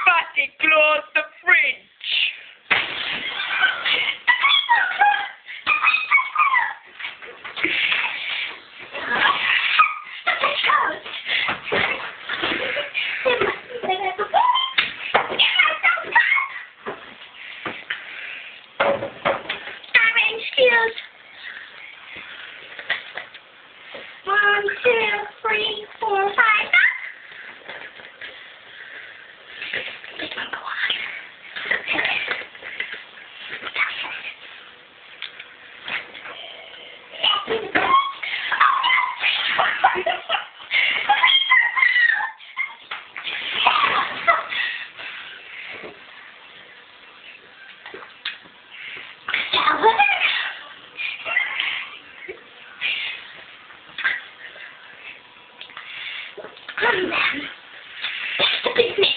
Fatty, close the fridge. One, two, three, four, five. This one go on. Come then. That's the business.